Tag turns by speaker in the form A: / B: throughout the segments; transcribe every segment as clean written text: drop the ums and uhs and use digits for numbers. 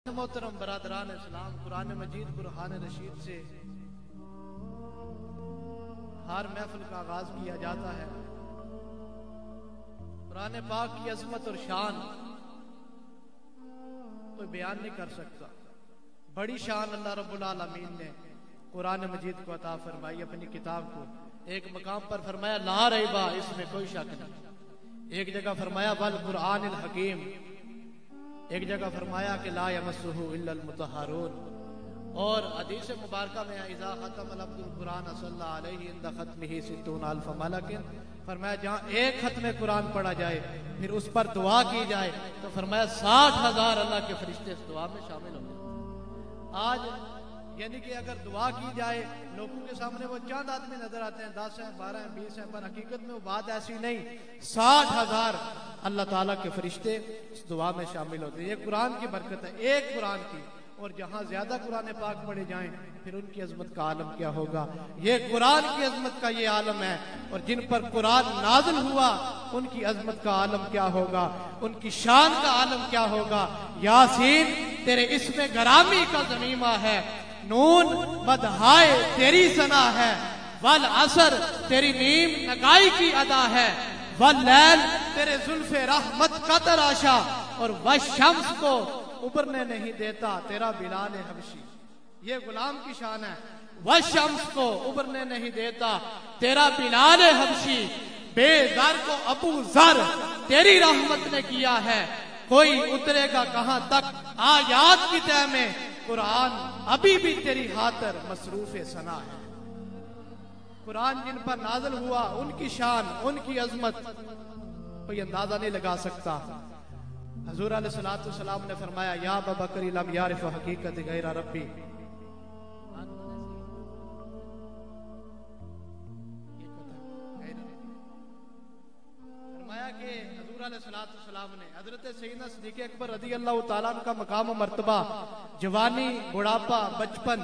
A: मोहतरम बरादरान इस्लाम, कुरान मजीद बुरहान रशीद से हर महफिल का आगाज किया जाता है। कुरान पाक की अजमत और शान कोई बयान नहीं कर सकता। बड़ी शान अल्लाह रब्बुल आलमीन ने कुरान मजीद को अता फरमाई अपनी किताब को। एक मकाम पर फरमाया ला रैबा, इसमें कोई शक नहीं। एक जगह फरमाया वल कुरानिल हकीम, एक जगह फरमाया कि ला यमस्सुहु इल्लल मुतहहरून। और हदीस मुबारका में इज़ा खतमल अब्दुल कुरान सल्लल्लाहु अलैहि इंद खत्मिही सित्तून अल्फ मलकिन, फरमाया जहाँ एक खत्म कुरान पढ़ा जाए फिर उस पर दुआ की जाए तो फरमाया 60,000 अल्लाह के फरिश्ते इस दुआ में शामिल हो गए। आज यानी कि अगर दुआ की जाए, लोगों के सामने वो चंद आदमी नजर आते हैं, 10 हैं, 12 हैं, 20 हैं, पर हकीकत में वो बात ऐसी नहीं। 60,000 अल्लाह ताला के फरिश्ते इस दुआ में शामिल होते हैं। ये कुरान की बरकत है, एक कुरान की। और जहां ज्यादा कुरान पाक पढ़े जाएं फिर उनकी अजमत का आलम क्या होगा। ये कुरान की अजमत का ये आलम है। और जिन पर कुरान नाजिल हुआ उनकी अजमत का आलम क्या होगा, उनकी शान का आलम क्या होगा। यासीन तेरे इसमें गरामी का ज़मीमा है, नून बदहाए तेरी सना है, वल असर तेरी नीम नगाई की अदा है, वल लैल तेरे जुल्फे रहमत का तराशा, और वह शम्स को उबरने नहीं देता तेरा बिलाल हबशी। ये गुलाम की शान है। वह शम्स को उबरने नहीं देता तेरा बिलाल हबशी, बेज़र को अबू जर तेरी रहमत ने किया है, कोई उतरेगा कहां तक आयात की तय में, कुरान अभी भी तेरी खातिर मसरूफ सना है। कुरान जिन पर नाज़िल हुआ उनकी शान, उनकी अजमत कोई अंदाजा नहीं लगा सकता। हजूर अलैहिस्सलाम ने फरमाया या अबा बकर लम यारिफ हकीकत गैर रब्बी, फरमाया कि हजूर अलैहिस्सलाम ने हजरत सैयदना सिद्दीक़ अकबर रज़ी अल्लाह तआला अन्हु का मकाम और मर्तबा, जवानी, बुढ़ापा, बचपन,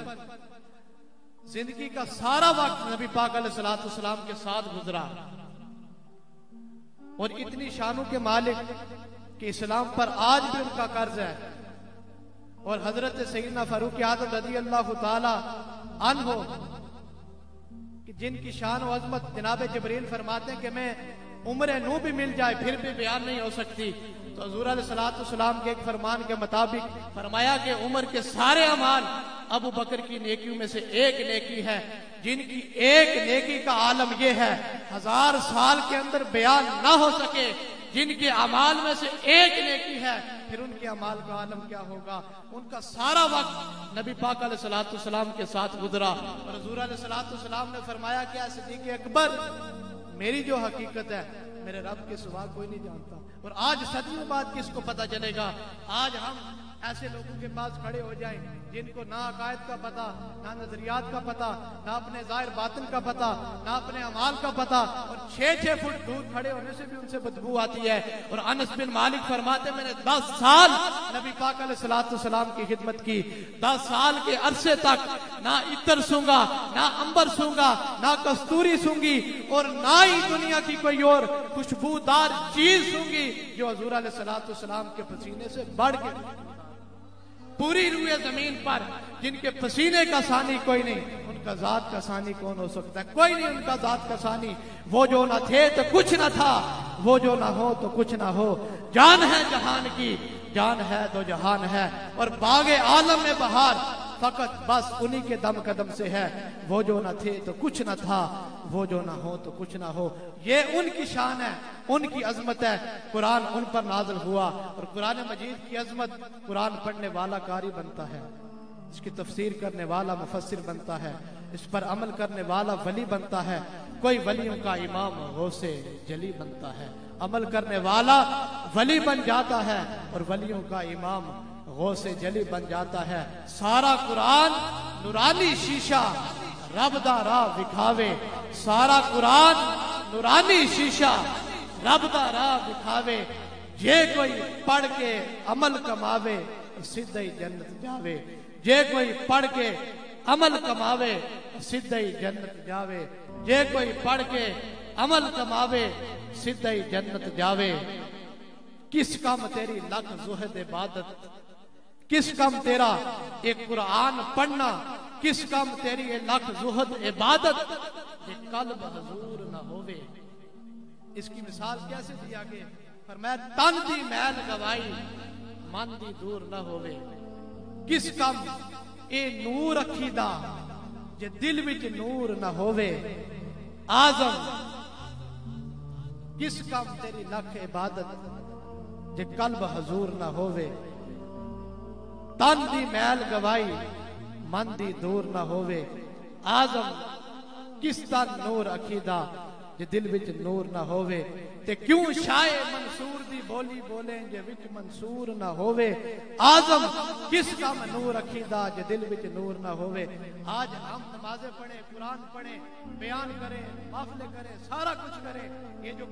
A: जिंदगी का सारा वक्त नबी पाक अलैहिस्सलाम के साथ गुजरा। और इतनी शानों के मालिक कि इस्लाम पर आज भी उनका कर्ज है। और हजरत सैयदना फारूक आज़म रज़ी अल्लाह तआला अन्हु कि जिनकी शान और अजमत जनाब जबरील फरमाते हैं कि मैं उम्र नू भी मिल जाए फिर भी बयान नहीं हो सकती। तो हुज़ूर अलैहिस्सलाम के एक फरमान के मुताबिक फरमाया कि उम्र के सारे अमाल अबू बकर की नेकियों में से एक नेकी है, जिनकी एक नेकी का आलम यह है 1000 साल के अंदर बयान ना हो सके। जिनके अमाल में से एक नेकी है फिर उनके अमाल का आलम क्या होगा। उनका सारा वक्त नबी पाक अलैहिस्सलाम के साथ गुजरा। और हुज़ूर अलैहिस्सलाम ने फरमाया कि सिद्दीक़ अकबर, मेरी जो हकीकत है मेरे रब के सिवा कोई नहीं जानता। और आज सदियों बाद किसको पता चलेगा। आज हम ऐसे लोगों के पास खड़े हो जाएं जिनको ना अकायद का पता, ना नजरियात का पता, ना अपने जाहिर बातिन का पता, ना अपने अमाल का पता, और 6-6 फुट दूर खड़े होने से भी उनसे बदबू आती है। और अनस बिन मालिक फरमाते मैंने 10 साल नबी पाक अलैहिस्सलाम की खिदमत की, 10 साल के अरसे तक ना इत्र सूंगा, ना अंबर सूंगा, ना कस्तूरी सूंगी, और ना ही दुनिया की कोई और खुशबूदार चीज सूंगी जो हुज़ूर अलैहिस्सलाम के पसीने से बढ़ के। पूरी रूए जमीन पर जिनके पसीने का सानी कोई नहीं, उनका जात का सानी कौन हो सकता है। कोई नहीं उनका जात का सानी। वो जो ना थे तो कुछ ना था, वो जो ना हो तो कुछ ना हो। जान है जहान की, जान है तो जहान है, और बागे आलम में बहार फकत बस उन्हीं के दम कदम से है। वो जो ना थे तो कुछ ना था, वो जो ना हो तो कुछ ना हो। ये उनकी शान है, उनकी अजमत है। कुरान उन पर नाज़िल हुआ। और कुरान मजीद की अजमत, कुरान पढ़ने वाला कारी बनता है, इसकी तफसीर करने वाला मुफस्सिर बनता है, इस पर अमल करने वाला वली बनता है। कोई वलियों का इमाम गौसे जली बनता है। अमल करने वाला वली बन जाता है और वलियों का इमाम गौसे जली बन जाता है। सारा कुरान नूरानी शीशा रब दा राह विखावे, सारा कुरान नूरानी शीशा रब दा राह विखावे। जे कोई पढ़ के अमल कमावे सीधे ही जन्नत जावे। जे कोई पढ़ के अमल कमावे सीधे ही जन्नत जावे। जे कोई पढ़ के अमल कमावे सीधे ही जन्नत जावे। किस काम तेरी लख ज़ुहद इबादत, किस कम तेरा एक कुरान पढ़ना, किस कम तेरी ये लख जुहद इबादत ये कल्ब हजूर न होवे। इसकी मिसाल कैसे दिया गया, पर मैं तन दी मैल गवाई मन दी दूर न होवे। किस कम ए नूर अखीदा जे दिल विच नूर न होवे। आजम किस कम तेरी लख इबादत जे कल्ब हजूर न होवे। तन दी मैल गवाई मन दी दूर न होवे। आजम किस तन नूर अखीदा जे दिल विच नूर न होवे। ते क्यों शाये मंसूर दी बोली बोले जे विच मंसूर न होवे। आजम किस कम नूर अखीदा जे दिल विच नूर न होवे। आज हम नमाजें पढ़े, कुरान पढ़े, बयान करें, माफले करें, सारा कुछ करें, ये जो